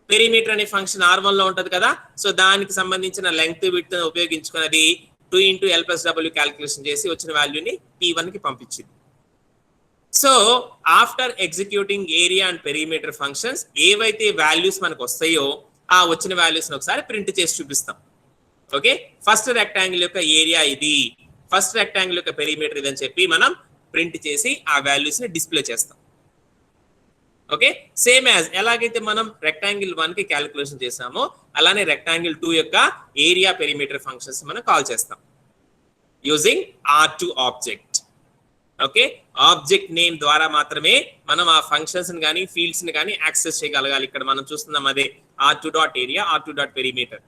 పెరిమీటర్ అనే ఫంక్షన్ r1 లో ఉంటది కదా. సో దానికి సంబంధించిన లెంగ్త్ విడ్త్ ఉపయోగించుకున్నది 2 into l plus w calculation చేసి వచ్చిన వాల్యూని p1 కి పంపించింది. So after executing area and perimeter functions ఏవైతే వాల్యూస్ మనకు వస్తాయో ఆ వచ్చిన వాల్యూస్ ఒకసారి ప్రింట్ చేసి చూపిస్తాం. ఓకే, ఫస్ట్ రెక్టాంగిల్ యొక్క ఏరియా ఇది, ఫస్ట్ రెక్టాంగిల్ యొక్క పెరిమీటర్ ఇది అని చెప్పి మనం ప్రింట్ చేసి ఆ వాల్యూస్ ని డిస్ప్లే చేస్తాం. ఓకే, సేమ్ యాజ్ ఎలాగైతే మనం రెక్టాంగిల్ 1 కి క్యాలిక్యులేషన్ చేసామో అలానే రెక్టాంగిల్ 2 యొక్క ఏరియా పెరిమీటర్ ఫంక్షన్స్ మనం కాల్ చేస్తాం using r2 object. Okay, object name ద్వారా మాత్రమే మనం ఆ ఫంక్షన్స్ ని కానీ ఫీల్డ్స్ ని కానీ యాక్సెస్ చేయగలగాలి. ఇక్కడ మనం చూస్తున్నాం అదే r2 dot area, r2 dot perimeter.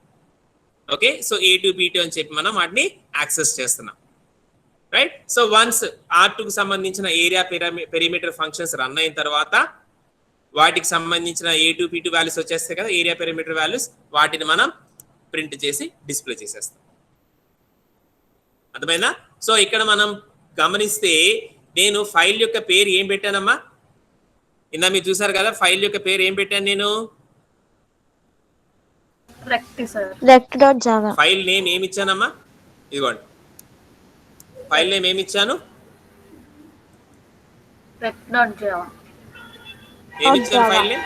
Okay, so a2 b2 అని చెప్పి మనం వాటిని యాక్సెస్ చేస్తున్నాం. రైట్, సో వన్స్ r2 కి సంబంధించిన ఏరియా పెరిమీటర్ ఫంక్షన్స్ రన్ అయిన తర్వాత వాటికి సంబంధించిన a2 p2 వాల్యూస్ వచ్చేస్తాయి కదా, ఏరియా పెరిమీటర్ వాల్యూస్, వాటిని మనం ప్రింట్ చేసి డిస్ప్లే చేసేస్తాం. అర్థమైందా? సో ఇక్కడ మనం గమనిస్తే నేను ఫైల్ యొక్క పేరు ఏం పెట్టానమ్మా, ఇందా మీరు చూసారు కదా, ఫైల్ యొక్క పేరు ఏం పెట్టాను నేను, rect.java. ఫైల్ నేమ్ ఏమి ఇచ్చానమ్మా, ఇదిగోండి ఫైల్ నేమ్ ఏమి ఇచ్చాను, rect.java. ఏమి ఇచ్చాను ఫైల్ నేమ్,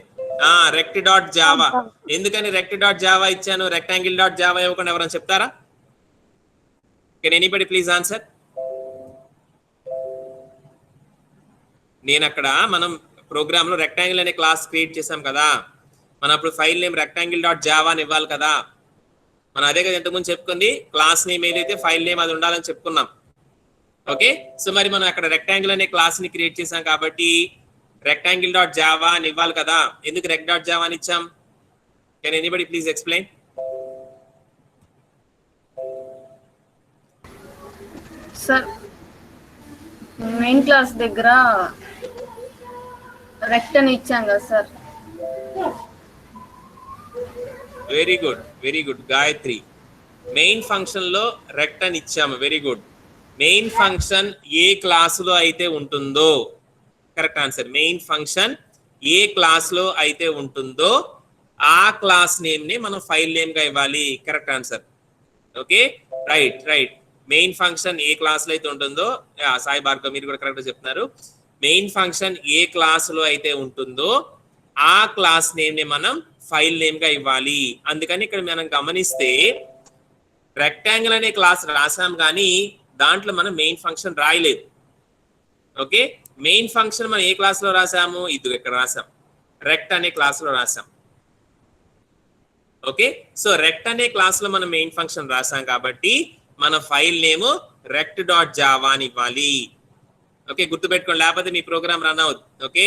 rect.java. ఎందుకని rect.java ఇచ్చాను, rectangle.java ఇవ్వకుండా ఎవరైనా చెప్తారా? Can anybody please answer? నేను అక్కడ మనం ప్రోగ్రామ్ లో రెక్టాంగిల్ అనే క్లాస్ క్రియేట్ చేసాం కదా, మనం అప్పుడు ఫైల్ నేమ్ rectangle.java అని ఇవ్వాలి కదా. మనం అదే కదా ఇంతకుముందు చెప్పుకుంది, క్లాస్ నేమ్ ఏదైతే ఫైల్ నేమ్ అది ఉండాలని చెప్పుకున్నాం. ఓకే, సో మరి మనం అక్కడ రెక్టాంగిల్ అనే క్లాస్ ని క్రియేట్ చేసాం కాబట్టి rectangle.java అని ఇవ్వాలి కదా. ఎందుకు rect.java అని ఇచ్చాం? Can anybody please explain? Sir main class దగ్గర రెక్ట్ అని ఇచ్చాం కదా sir. Very good, very good Gayatri. Main function లో రెక్ట్ అని ఇచ్చాము, వెరీ గుడ్. మెయిన్ ఫంక్షన్ ఏ క్లాసులో అయితే ఉంటుందో, కరెక్ట్ ఆన్సర్, మెయిన్ ఫంక్షన్ ఏ క్లాస్ లో అయితే ఉంటుందో ఆ క్లాస్ నేమ్ ని మనం ఫైల్ నేమ్ గా ఇవ్వాలి. Correct answer. Okay, right right. Main function ఏ క్లాస్ లో అయితే ఉంటుందో, సాయి భార్గవ్ మీరు కూడా కరెక్ట్ చెప్తున్నారు, మెయిన్ ఫంక్షన్ ఏ క్లాస్ లో అయితే ఉంటుందో ఆ క్లాస్ నేమ్ ని మనం ఫైల్ నేమ్ గా ఇవ్వాలి. అందుకని ఇక్కడ మనం గమనిస్తే రెక్టాంగిల్ అనే క్లాస్ రాసాం కానీ దాంట్లో మనం మెయిన్ ఫంక్షన్ రాయలేదు. ఓకే, మెయిన్ ఫంక్షన్ మనం ఏ క్లాస్ లో రాసాము, ఇది ఇక్కడ రాసాం, రెక్ట్ అనే క్లాస్ లో రాసాం. ఓకే, సో రెక్ట్ అనే క్లాస్ లో మనం మెయిన్ ఫంక్షన్ రాసాం కాబట్టి మన ఫైల్ నేమ్ rect.java అని ఇవ్వాలి. ఓకే, గుర్తుపెట్టుకోండి, లేకపోతే మీ ప్రోగ్రామ్ రన్ అవుతుంది. ఓకే,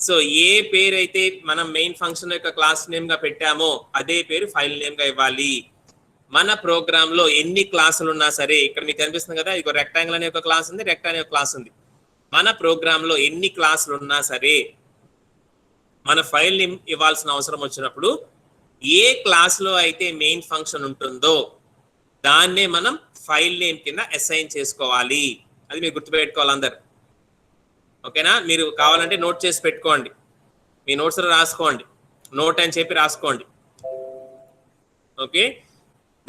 సో ఏ పేరు అయితే మనం మెయిన్ ఫంక్షన్ యొక్క క్లాస్ నేమ్ గా పెట్టామో అదే పేరు ఫైల్ నేమ్ గా ఇవ్వాలి. మన ప్రోగ్రామ్ లో ఎన్ని క్లాసులు ఉన్నా సరే, ఇక్కడ మీకు కనిపిస్తుంది కదా, ఇక రెక్టాంగిల్ అనే ఒక క్లాస్ ఉంది, రెక్ట్ అనే ఒక క్లాస్ ఉంది. మన ప్రోగ్రామ్ లో ఎన్ని క్లాసులు ఉన్నా సరే మన ఫైల్ నేమ్ ఇవ్వాల్సిన అవసరం వచ్చినప్పుడు ఏ క్లాస్ లో అయితే మెయిన్ ఫంక్షన్ ఉంటుందో దాన్నే మనం ఫైల్ నేమ్ కింద అసైన్ చేసుకోవాలి. అది మీరు గుర్తుపెట్టుకోవాలి అందరు. ఓకేనా? మీరు కావాలంటే నోట్ చేసి పెట్టుకోండి, మీ నోట్స్ లో రాసుకోండి, నోట్ అని చెప్పి రాసుకోండి. Okay,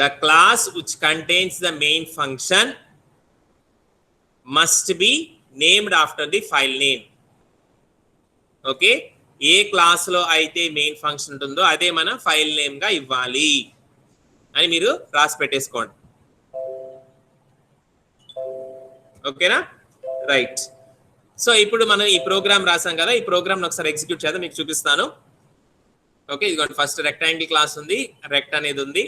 the class which contains the main function must be named after the file name. Okay, A class లో అయితే మెయిన్ ఫంక్షన్ ఉంటుందో అదే మనం ఫైల్ నేమ్ గా ఇవ్వాలి అని మీరు రాసి పెట్టేసుకోండి. ఓకేనా? రైట్. సో ఇప్పుడు మనం ఈ ప్రోగ్రామ్ రాసాం కదా, ఈ ప్రోగ్రామ్ ఒకసారి ఎగ్జిక్యూట్ చేద్దాం, మీకు చూపిస్తాను. ఓకే, ఇదిగోండి ఫస్ట్ రెక్టాంగిల్ క్లాస్ ఉంది, రెక్ట్ అనేది ఉంది.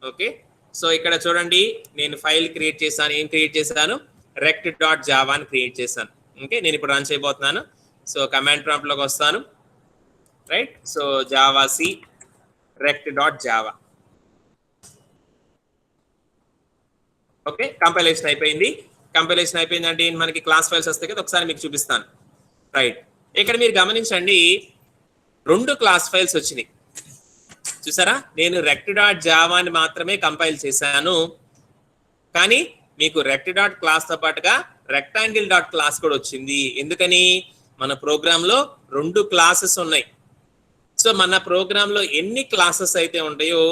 ఓకే, సో ఇక్కడ చూడండి నేను ఫైల్ క్రియేట్ చేశాను. ఏం క్రియేట్ చేశాను? rect.java అని క్రియేట్ చేశాను. ఓకే, నేను ఇప్పుడు రన్ చేయబోతున్నాను. సో కమాండ్ ప్రాంప్ట్ లోకి వస్తాను. Right, so javac rect.java. Okay, compilation అయిపోయింది. కంపైలేషన్ అయిపోయింది అంటే మనకి క్లాస్ ఫైల్స్ వస్తాయి కదా, ఒకసారి మీకు చూపిస్తాను. రైట్, ఇక్కడ మీరు గమనించండి 2 క్లాస్ ఫైల్స్ వచ్చినాయి. చూసారా, నేను rect.java అని మాత్రమే కంపైల్ చేశాను, కానీ మీకు rect.class తో పాటుగా rectangle.class కూడా వచ్చింది. ఎందుకని? మన ప్రోగ్రామ్ లో 2 క్లాసెస్ ఉన్నాయి. సో మన ప్రోగ్రామ్ లో ఎన్ని క్లాసెస్ అయితే ఉంటాయో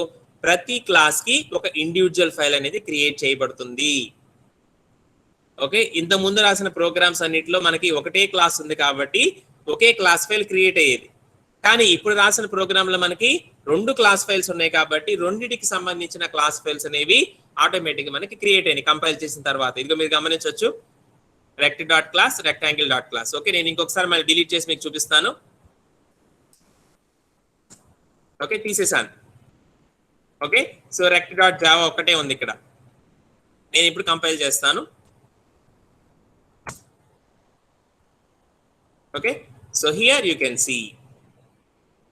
ప్రతి క్లాస్ కి ఒక ఇండివిజువల్ ఫైల్ అనేది క్రియేట్ చేయబడుతుంది. ఓకే, ఇంత ముందు రాసిన ప్రోగ్రామ్స్ అన్నిటిలో మనకి ఒకటే క్లాస్ ఉంది కాబట్టి ఒకే క్లాస్ ఫైల్ క్రియేట్ అయ్యేది. కానీ ఇప్పుడు రాసిన ప్రోగ్రామ్ లో మనకి 2 క్లాస్ ఫైల్స్ ఉన్నాయి కాబట్టి రెండిటికి సంబంధించిన క్లాస్ ఫైల్స్ అనేవి ఆటోమేటిక్ గా మనకి క్రియేట్ అయినాయి కంపైల్ చేసిన తర్వాత. ఇదిగో మీరు గమనించవచ్చు, rect.class rectangle.class. ఓకే, నేను ఇంకొకసారి మళ్ళీ డిలీట్ చేసి మీకు చూపిస్తాను. ఓకే, తీసేసాను. ఓకే, సో rect.java ఒక్కటే ఉంది ఇక్కడ. నేను ఇప్పుడు కంపైల్ చేస్తాను. Okay, so here you can see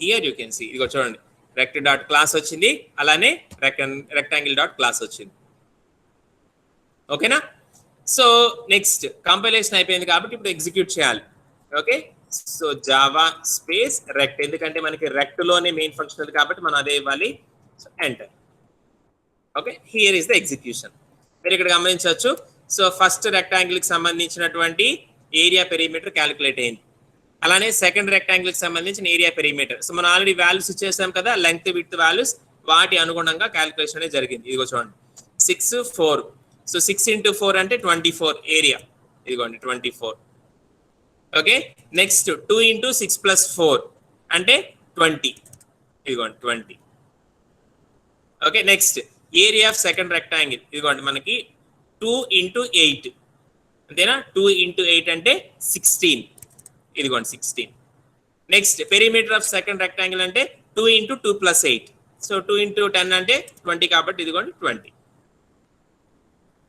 ఇదిగో చూడండి rect.class వచ్చింది, అలానే rectangle.class వచ్చింది. ఓకేనా? సో నెక్స్ట్ కంపైలేషన్ అయిపోయింది కాబట్టి ఇప్పుడు ఎగ్జిక్యూట్ చేయాలి. ఓకే, సో జావా స్పేస్ రెక్ట్, ఎందుకంటే మనకి రెక్ట్ లోనే మెయిన్ ఫంక్షన్ ఉంది కాబట్టి మనం అదే ఇవ్వాలి. So enter. Okay, here is the execution. మీరు ఇక్కడ గమనించవచ్చు. సో ఫస్ట్ రెక్టాంగిల్ కి సంబంధించినటువంటి ఏరియా పెరిమీటర్ క్యాలిక్యులేట్ అయింది, అలానే సెకండ్ రెక్టాంగిల్ కి సంబంధించిన ఏరియా పెరిమీటర్. సో మనం ఆల్రెడీ వాల్యూస్ ఇచ్చేసాం కదా, లెంగ్త్ విడ్త్ వాల్యూస్, వాటి అనుగుణంగా క్యాలిక్యులేషన్ అనేది జరిగింది. ఇదిగో చూడండి 6 4. సో 6 × 4 అంటే 24 ఏరియా. ఇదిగోండి 24. ఓకే, నెక్స్ట్ 2 × 6 + 4 అంటే 20. ఇదిగోండి 20. Okay, next area of second rectangle ఇదిగోండి మనకి 2 × 8 అంతేనా, 2 × 8 అంటే 16. ఇదిగోండి 16. Next perimeter of second rectangle అంటే 2 × 2 + 8. సో 2 × 10 అంటే 20 కాబట్టి ఇదిగోండి 20.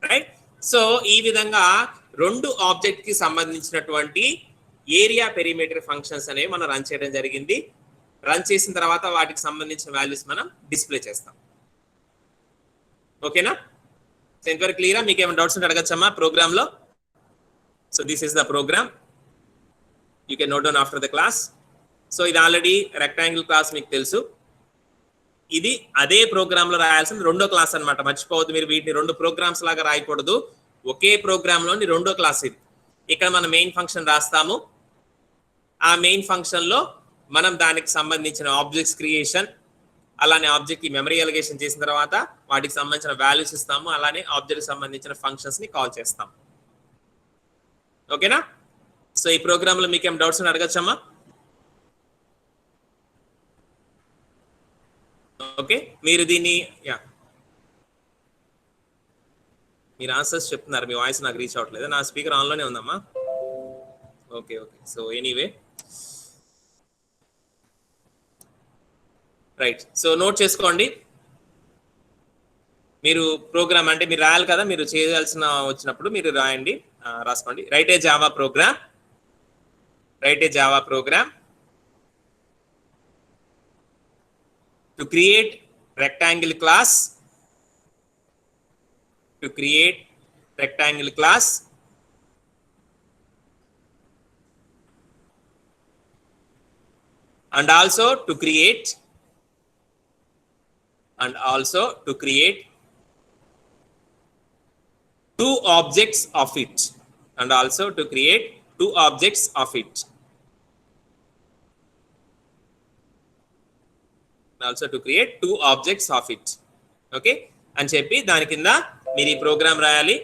రైట్, సో ఈ విధంగా 2 ఆబ్జెక్ట్ కి సంబంధించినటువంటి ఏరియా పెరిమీటర్ ఫంక్షన్స్ అనేవి మనం రన్ చేయడం జరిగింది. రన్ చేసిన తర్వాత వాటికి సంబంధించిన వాల్యూస్ మనం డిస్ప్లే చేస్తాం. ఓకేనా? సో ఇంతవరకు క్లియరా? మీకు ఏమైనా డౌట్స్ ఉంటే అడగచ్చమ్మా ప్రోగ్రామ్ లో. So this is the program, you can note down after the class. So ఇది ఆల్రెడీ రెక్టాంగిల్ క్లాస్ మీకు తెలుసు. ఇది అదే ప్రోగ్రామ్ లో రాయాల్సిన 2వ క్లాస్ అన్నమాట. మర్చిపోవద్దు, మీరు వీటిని 2 ప్రోగ్రామ్స్ లాగా రాయకూడదు. ఒకే ప్రోగ్రామ్ లోని 2వ క్లాస్ ఇది. ఇక్కడ మనం మెయిన్ ఫంక్షన్ రాస్తాము, ఆ మెయిన్ ఫంక్షన్ లో మనం దానికి సంబంధించిన ఆబ్జెక్ట్స్ క్రియేషన్, అలానే ఆబ్జెక్ట్ కి మెమరీ అలిగేషన్ చేసిన తర్వాత వాటికి సంబంధించిన వాల్యూస్ ఇస్తాము, అలానే ఆబ్జెక్ట్ కి సంబంధించిన ఫంక్షన్స్ ని కాల్ చేస్తాం. ఓకేనా? సో ఈ ప్రోగ్రామ్ లో మీకు ఏం డౌట్స్ అని అడగచ్చమ్మా? ఓకే, మీరు దీన్ని మీరు ఆన్సర్స్ చెప్తున్నారు, మీ వాయిస్ నాకు రీచ్ అవ్వట్లేదు. నా స్పీకర్ ఆన్లోనే ఉందమ్మా. Okay okay, so anyway right. So note చేసుకోండి. మీరు ప్రోగ్రామ్ అంటే మీరు రాయాలి కదా, మీరు చేయాల్సిన వచ్చినప్పుడు మీరు రాయండి, రాసుకోండి. Right a Java programme, right a Java programme to create rectangle class, to create rectangle class and also to create two objects of it, and also to create 2 objects of it, also to create 2 objects of it. Okay అని చెప్పి దాని కింద మీరు ఈ programme రాయాలి.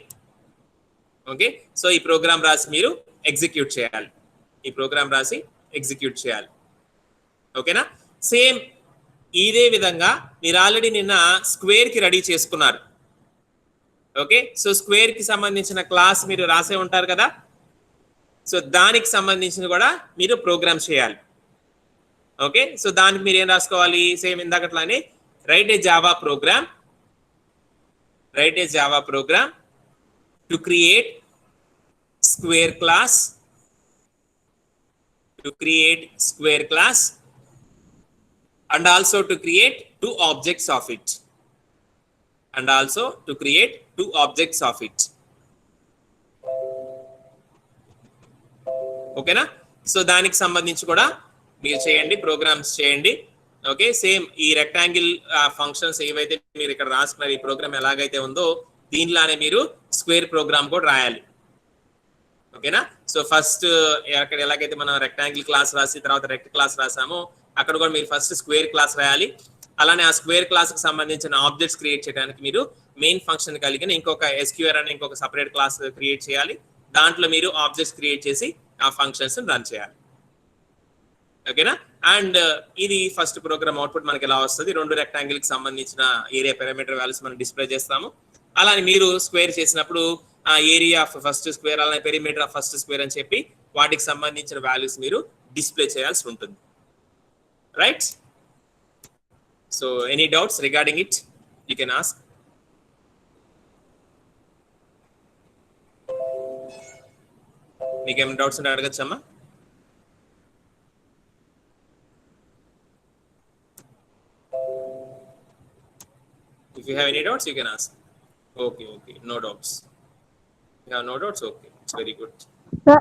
Okay, so ఈ programme రాసి మీరు ఎగ్జిక్యూట్ చేయాలి. ఈ ప్రోగ్రామ్ రాసి ఎగ్జిక్యూట్ చేయాలి. ఓకేనా? సేమ్ ఇదే విధంగా మీరు ఆల్రెడీ నిన్న స్క్వేర్ కి రెడీ చేసుకున్నారు. ఓకే, సో స్క్వేర్ కి సంబంధించిన క్లాస్ మీరు రాసే ఉంటారు కదా, సో దానికి సంబంధించిన కూడా మీరు ప్రోగ్రామ్ చేయాలి. ఓకే, సో దానికి మీరు ఏం రాసుకోవాలి? సేమ్ ఇందాకట్లానే write a Java program to create square class and also to create two objects of it. ఓకేనా? సో దానికి సంబంధించి కూడా మీరు చేయండి, ప్రోగ్రామ్స్ చేయండి. ఓకే, సేమ్ ఈ రెక్టాంగిల్ ఫంక్షన్స్ ఏవైతే మీరు ఇక్కడ రాసుకున్నారు, ఈ ప్రోగ్రామ్ ఎలాగైతే ఉందో దీనిలానే మీరు స్క్వేర్ ప్రోగ్రామ్ కూడా రాయాలి. ఓకేనా? సో ఫస్ట్ అక్కడ ఎలాగైతే మనం రెక్టాంగిల్ క్లాస్ రాసి తర్వాత రెక్ట్ క్లాస్ రాసామో అక్కడ కూడా మీరు ఫస్ట్ స్క్వేర్ క్లాస్ రాయాలి. అలానే ఆ స్క్వేర్ క్లాస్ కి సంబంధించిన ఆబ్జెక్ట్స్ క్రియేట్ చేయడానికి మీరు మెయిన్ ఫంక్షన్ కలిగిన ఇంకొక SQR అనే ఇంకొక సపరేట్ క్లాస్ క్రియేట్ చేయాలి. దాంట్లో మీరు ఆబ్జెక్ట్స్ క్రియేట్ చేసి ఆ ఫంక్షన్స్ రన్ చేయాలి. ఓకేనా? అండ్ ఇది ఫస్ట్ ప్రోగ్రామ్ అవుట్పుట్ మనకి ఎలా వస్తుంది? 2 రెక్టాంగిల్ కి సంబంధించిన ఏరియా పారామీటర్ వాల్యూస్ మనం డిస్ప్లే చేస్తాము. అలానే మీరు స్క్వేర్ చేసినప్పుడు ఆ ఏరియా ఆఫ్ ఫస్ట్ స్క్వేర్ అలానే పెరిమీటర్ ఆఫ్ ఫస్ట్ స్క్వేర్ అని చెప్పి వాటికి సంబంధించిన వాల్యూస్ మీరు డిస్ప్లే చేయాల్సి ఉంటుంది. Right? So any doubts regarding it you can ask. మీకేమైనా డౌట్స్ ఉంటే అడగచ్చమ్మా. If you have any doubts, you can ask. Okay, no doubts. You have no doubts? Okay, it's very good. Sir,